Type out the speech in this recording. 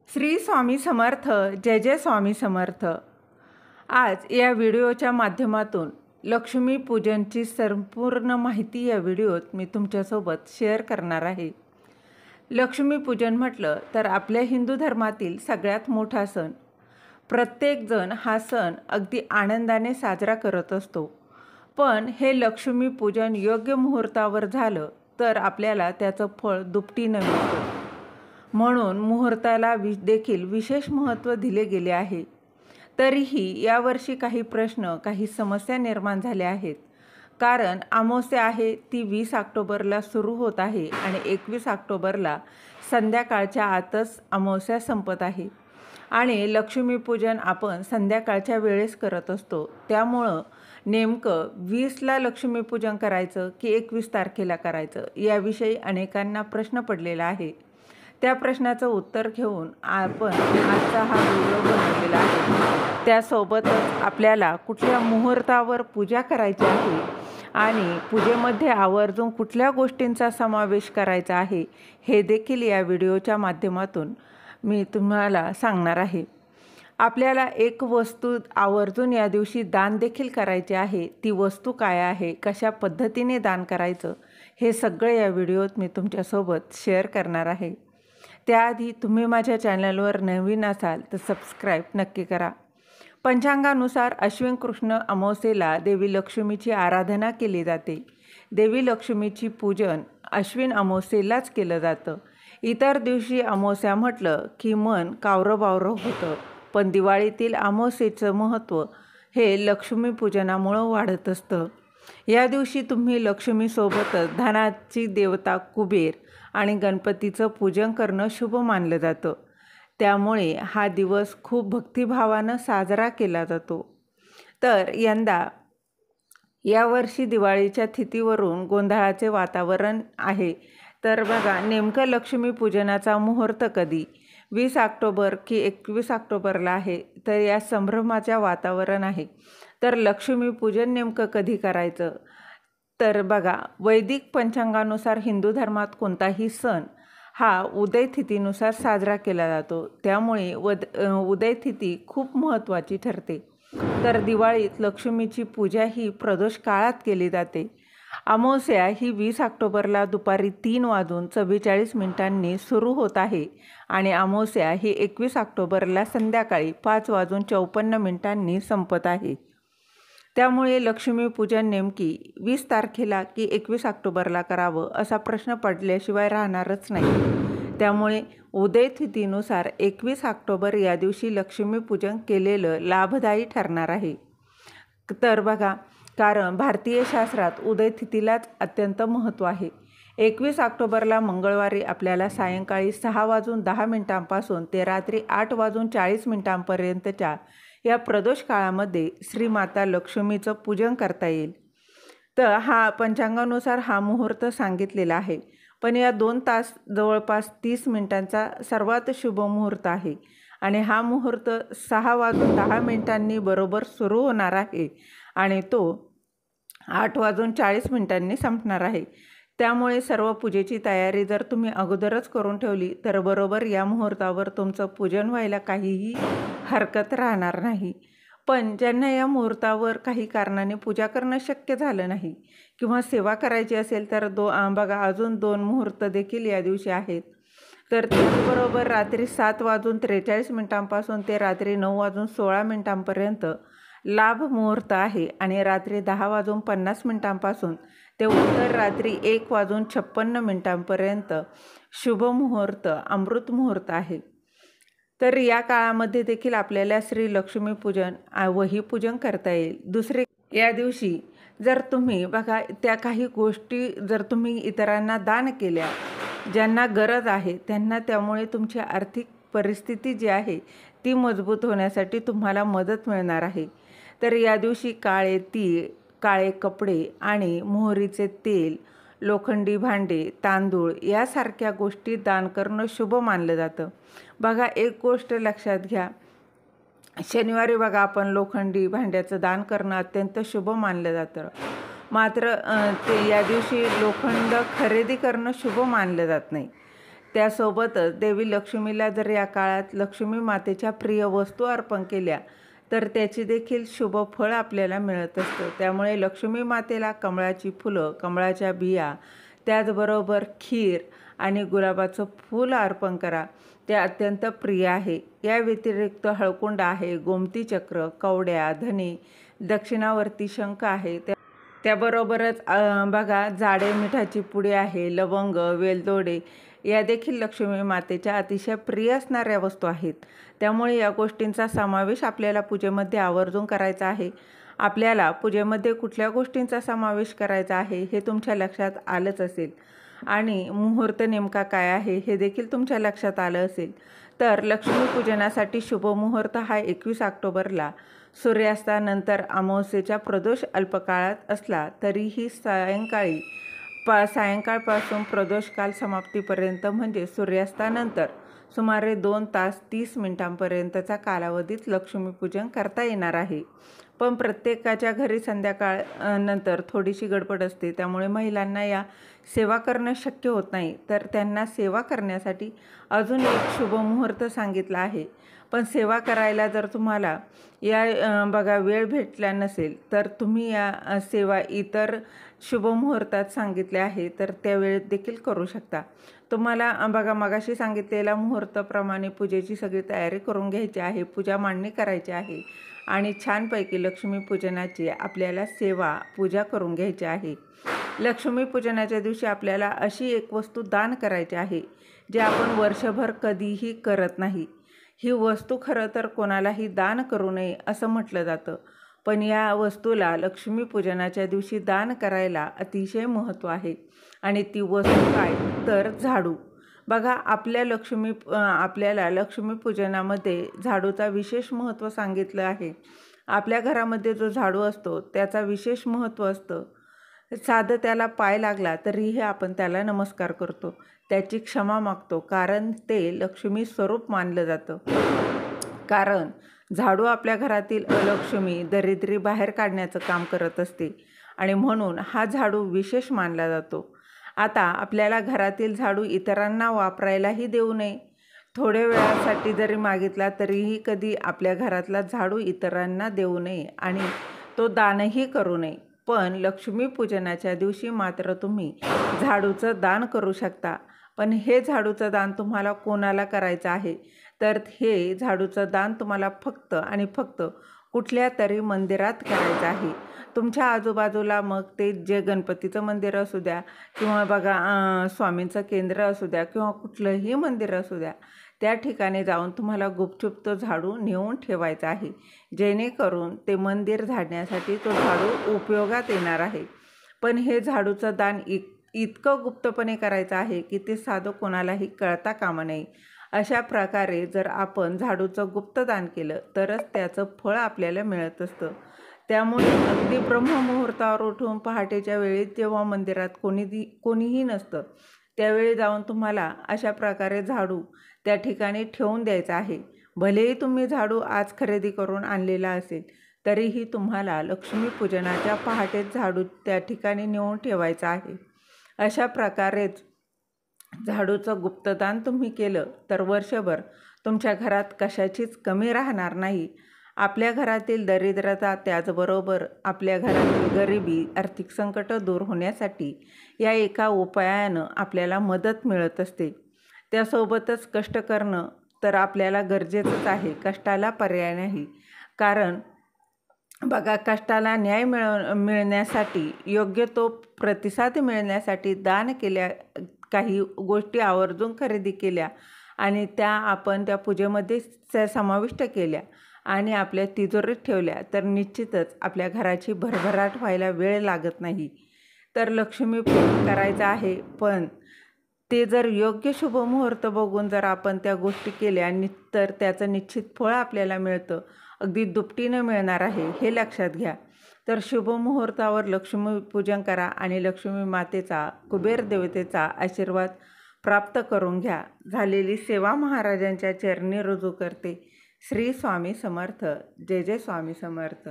श्री स्वामी समर्थ. जय जय स्वामी समर्थ. आज या व्हिडिओच्या माध्यमातून लक्ष्मी पूजनची संपूर्ण माहिती या व्हिडिओत मी तुमच्यासोबत शेअर करणार आहे. लक्ष्मी पूजन म्हटलं तर आपल्या हिंदू धर्मातील सगळ्यात मोठा सण. प्रत्येकजण हा सण अगदी आनंदाने साजरा करत असतो. पण हे लक्ष्मी पूजन योग्य मुहूर्तावर झालं तर आपल्याला त्याचं फळ दुपटीनं मिळतं. म्हणून मुहूर्ताला देखील विशेष महत्त्व दिले गेले आहे. तरीही यावर्षी काही प्रश्न, काही समस्या निर्माण झाल्या आहेत. कारण अमावस्या आहे ती 20 ऑक्टोबरला सुरू होत आहे आणि 21 ऑक्टोबरला संध्याकाळच्या आतच अमावस्या संपत आहे. आणि लक्ष्मीपूजन आपण संध्याकाळच्या वेळेस करत असतो. त्यामुळं नेमकं 20ला लक्ष्मीपूजन करायचं की 21 तारखेला करायचं याविषयी अनेकांना प्रश्न पडलेला आहे. त्या प्रश्नाचं उत्तर घेऊन आपण आजचा हा व्हिडिओ बनवलेला आहे. त्यासोबतच आपल्याला कुठल्या मुहूर्तावर पूजा करायची आहे आणि पूजेमध्ये आवर्जून कुठल्या गोष्टींचा समावेश करायचा आहे हे देखील या व्हिडिओच्या माध्यमातून मी तुम्हाला सांगणार आहे. आपल्याला एक वस्तू आवर्जून या दिवशी दान देखील करायचे आहे. ती वस्तू काय आहे, कशा पद्धतीने दान करायचं हे सगळं या व्हिडिओत मी तुमच्यासोबत शेअर करणार आहे. त्याआधी तुम्ही माझ्या चॅनलवर नवीन असाल तर सबस्क्राईब नक्की करा. पंचांगानुसार अश्विन कृष्ण अमावस्येला देवी लक्ष्मीची आराधना केली जाते. देवी लक्ष्मीची पूजन अश्विन अमावस्येलाच केलं जातं. इतर दिवशी अमावस्या म्हटलं की मन कावरं-बावरं होतं. पण दिवाळीतील अमावस्येचं महत्त्व हे लक्ष्मीपूजनामुळं वाढत असतं. या दिवशी तुम्ही लक्ष्मीसोबतच धनाची देवता कुबेर आणि गणपतीचं पूजन करणं शुभ मानलं जातं. त्यामुळे हा दिवस खूप भक्तिभावानं साजरा केला जातो. तर यावर्षी दिवाळीच्या तिथीवरून गोंधळाचे वातावरण आहे. तर बघा, नेमकं लक्ष्मीपूजनाचा मुहूर्त कधी 20 ऑक्टोबर की 21 ऑक्टोबरला आहे. तर या संभ्रमाच्या वातावरण आहे. तर लक्ष्मीपूजन नेमकं कधी करायचं? तर बघा, वैदिक पंचांगानुसार हिंदू धर्मात कोणताही सण हा उदयतिथीनुसार साजरा केला जातो. त्यामुळे उदयतिथी खूप महत्त्वाची ठरते. तर दिवाळीत लक्ष्मीची पूजा ही प्रदोष काळात केली जाते. अमावस्या ही 20 ऑक्टोबरला दुपारी 3:44 सुरू होत आहे आणि अमावस्या ही 21 ऑक्टोबरला संध्याकाळी 5:54 संपत आहे. त्यामुळे लक्ष्मीपूजन नेमकी 20 तारखेला की 21 ऑक्टोबरला करावं असा प्रश्न पडल्याशिवाय राहणारच नाही. त्यामुळे उदयतिथीनुसार 21 ऑक्टोबर या दिवशी लक्ष्मीपूजन केलेलं लाभदायी ठरणार आहे. तर बघा, कारण भारतीय शास्त्रात उदयतिथीलाच अत्यंत महत्त्व आहे. 21 ऑक्टोबरला मंगळवारी आपल्याला सायंकाळी 6:10 ते रात्री 8:40 या प्रदोष काळामध्ये श्रीमाता लक्ष्मीचं पूजन करता येईल. तर हा पंचांगानुसार हा मुहूर्त सांगितलेला आहे. पण या 2 तास जवळपास 30 मिनिटांचा सर्वात शुभ मुहूर्त आहे आणि हा मुहूर्त 6:10 बरोबर सुरू होणार आहे आणि तो 8:40 संपणार आहे. त्यामुळे सर्व पूजेची तयारी जर तुम्ही अगोदरच करून ठेवली तर बरोबर या मुहूर्तावर तुमचं पूजन व्हायला काहीही हरकत राहणार नाही. पण ज्यांना या मुहूर्तावर काही कारणाने पूजा करणं शक्य झालं नाही किंवा सेवा करायची असेल तर बघा, अजून 2 मुहूर्त देखील या दिवशी आहेत. तर त्याचबरोबर रात्री 7:43 ते रात्री 9:16 लाभ मुहूर्त आहे आणि रात्री 10:50 ते उत्तर रात्री 1:56 शुभ मुहूर्त, अमृत मुहूर्त आहे. तर या काळामध्ये देखील आपल्याला श्री लक्ष्मीपूजन वहीपूजन करता येईल. दुसरे, या दिवशी जर तुम्ही बघा त्या काही गोष्टी जर तुम्ही इतरांना दान केल्या, ज्यांना गरज आहे त्यांना, त्यामुळे तुमची आर्थिक परिस्थिती जी आहे ती मजबूत होण्यासाठी तुम्हाला मदत मिळणार आहे. तर या दिवशी काळे तीळ, काळे कपडे आणि मोहरीचे तेल, लोखंडी भांडे, तांदूळ यासारख्या गोष्टी दान करणं शुभ मानलं जातं. बघा, एक गोष्ट लक्षात घ्या, शनिवारी बघा आपण लोखंडी भांड्याचं दान करणं अत्यंत शुभ मानलं जातं. मात्र या दिवशी लोखंड खरेदी करणं शुभ मानलं जात नाही. त्यासोबतच देवी लक्ष्मीला जर या काळात लक्ष्मी मातेच्या प्रिय वस्तू अर्पण केल्या तर त्याची देखील शुभ फळ आपल्याला मिळत असतं। त्यामुळे लक्ष्मी मातेला कमळाची फुलं, कमळाच्या बिया, त्याचबरोबर खीर आणि गुलाबाचं फूल अर्पण करा, ते अत्यंत प्रिय आहे। या व्यतिरिक्त हळकुंड आहे, गोमती चक्र, कवड्या, धने, दक्षिणावर्ती शंख आहे, त्याबरोबरच बघा जाडे मिठाची पुडी आहे, लवंग, वेलदोडे या देखील लक्ष्मी मातेच्या अतिशय प्रिय असणाऱ्या वस्तू आहेत। त्यामुळे या गोष्टींचा समावेश आपल्याला पूजेमध्ये आवर्जून करायचा आहे। आपल्याला पूजेमध्ये कुठल्या गोष्टींचा समावेश करायचा आहे हे तुमच्या लक्षात आलंच असेल आणि मुहूर्त नेमका काय आहे हे देखील तुमच्या लक्षात आलं असेल। तर लक्ष्मीपूजनासाठी शुभ मुहूर्त हा 21 ऑक्टोबरला सूर्यास्तानंतर अमावस्येच्या प्रदोष अल्पकाळात असला तरीही सायंकाळपासून प्रदोषकाल समाप्तीपर्यंत म्हणजे सूर्यास्तानंतर सुमारे 2 तास 30 मिनिटांपर्यंतचा कालावधीत लक्ष्मीपूजन करता येणार आहे। पण प्रत्येकाच्या घरी संध्याकाळ नंतर थोडीशी गडबड असते, त्यामुळे महिलांना या सेवा करणं शक्य होत नाही। तर त्यांना सेवा करण्यासाठी अजून एक शुभ मुहूर्त सांगितला आहे। पण सेवा करायला जर तुम्हाला बघा वेळ भेटला नसेल तर तुम्ही या सेवा इतर शुभ मुहूर्तात सांगितले आहे तर त्या वेळेत देखील करू शकता। तुम्हाला बघा मगाशी सांगितलेल्या मुहूर्ताप्रमाणे पूजेची सगळी तयारी करून घ्यायची आहे, पूजा मांडणी करायची आहे आणि छानपैकी लक्ष्मीपूजनाची आपल्याला पूजा करून घ्यायची आहे। लक्ष्मीपूजनाच्या दिवशी आपल्याला अशी एक वस्तू दान करायची आहे जे आपण वर्षभर कधीही करत नाही। ही वस्तू खरं तर कोणालाही दान करू नये असं म्हटलं जातं, पण या वस्तूला लक्ष्मीपूजनाच्या दिवशी दान करायला अतिशय महत्त्व आहे आणि ती वस्तू काय तर झाडू। बघा आपल्याला लक्ष्मीपूजनामध्ये झाडूचा विशेष महत्त्व सांगितलं आहे। आपल्या घरामध्ये जो झाडू असतो त्याचा विशेष महत्त्व असतं। साधं त्याला पाय लागला तरीही आपण त्याला नमस्कार करतो, त्याची क्षमा मागतो, कारण ते लक्ष्मी स्वरूप मानलं जातं। कारण झाडू आपल्या घरातील अलक्ष्मी, दरिद्री बाहेर काढण्याचं काम करत असते आणि म्हणून हा झाडू विशेष मानला जातो। आता आपल्याला घरातील झाडू इतरांना वापरायलाही देऊ नये। थोड्या वेळासाठी जरी मागितला तरीही कधी आपल्या घरातला झाडू इतरांना देऊ नये आणि तो दानही करू नये। पण लक्ष्मीपूजनाच्या दिवशी मात्र तुम्ही झाडूचं दान करू शकता। पण हे झाडूचं दान तुम्हाला कोणाला करायचं आहे तर हे झाडूचं दान तुम्हाला फक्त आणि फक्त कुठल्या तरी मंदिरात करायचं आहे। तुमच्या आजूबाजूला मग ते जे गणपतीचं मंदिर असू द्या किंवा बघा स्वामींचं केंद्र असू द्या किंवा कुठलंही मंदिर असू द्या, त्या ठिकाणी जाऊन तुम्हाला गुपचूप तो झाडू नेऊन ठेवायचा आहे, जेणेकरून ते मंदिर झाडण्यासाठी तो झाडू उपयोगात येणार आहे। पण हे झाडूचं दान इतकं गुप्तपणे करायचं आहे की ते साधं कोणालाही कळता कामा नये। अशा प्रकारे जर आपण झाडूचं गुप्त दान केलं तरच त्याचं फळ आपल्याला मिळत असतं। त्यामुळे अगदी ब्रह्ममुहूर्तावर उठून पहाटेच्या वेळी जेव्हा मंदिरात कोणीही नसतं त्यावेळी जाऊन तुम्हाला अशा प्रकारे झाडू त्या ठिकाणी ठेवून द्यायचा आहे। भलेही तुम्ही झाडू आज खरेदी करून आणलेला असेल तरीही तुम्हाला लक्ष्मीपूजनाच्या पहाटेच झाडू त्या ठिकाणी नेऊन ठेवायचा आहे। अशा प्रकारेच झाडूचं गुप्तदान तुम्ही केलं तर वर्षभर तुमच्या घरात कशाचीच कमी राहणार नाही। आपल्या घरातील दरिद्रता, त्याचबरोबर आपल्या घरातील गरिबी, आर्थिक संकट दूर होण्यासाठी या एका उपायानं आपल्याला मदत मिळत असते। त्यासोबतच कष्ट करणं तर आपल्याला गरजेचंच आहे, कष्टाला पर्याय नाही। कारण बघा कष्टाला न्याय मिळण्यासाठी, योग्य तो प्रतिसाद मिळण्यासाठी दान केल्या, काही गोष्टी आवर्जून खरेदी केल्या आणि आपण त्या पूजेमध्ये समाविष्ट केल्या आणि आपल्या तिजोरीत ठेवल्या तर निश्चितच आपल्या घराची भरभराट व्हायला वेळ लागत नाही। तर लक्ष्मीपूजन करायचं आहे, पण ते जर योग्य शुभ मुहूर्त बघून जर आपण त्या गोष्टी केल्या तर त्याचं निश्चित फळ आपल्याला मिळतं, अगदी दुपटीनं मिळणार आहे, हे लक्षात घ्या। तर शुभ मुहूर्तावर लक्ष्मीपूजन करा आणि लक्ष्मी मातेचा, कुबेर देवतेचा आशीर्वाद प्राप्त करून घ्या। झालेली सेवा महाराजांच्या चरणी रुजू करते। श्री स्वामी समर्थ। जय जय स्वामी समर्थ।